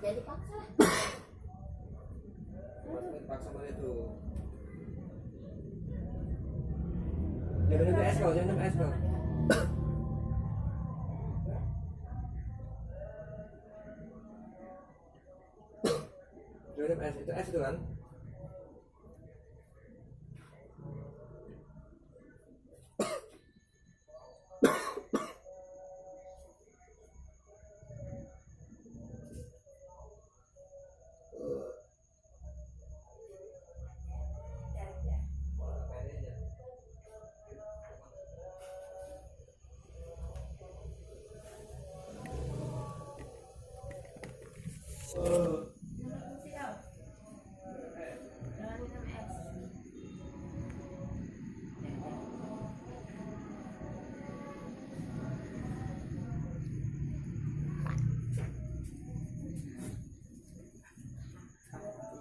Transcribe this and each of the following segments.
Jadi paksa. Paksa mana itu? Jangan es kau, jangan es kau. Jangan es, itu es itu kan?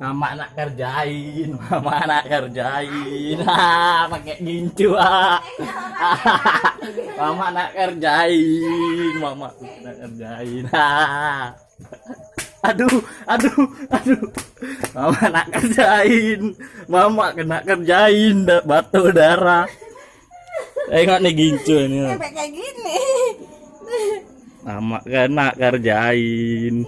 Mama nak kerjain, mama nak kerjain, pakai gincu mama nak kerjain, mama nak kerjain, aduh, mama nak kerjain, mama kena kerjain, batu darah, tengok nih gincu ini, Kayak gini. mama kena kerjain.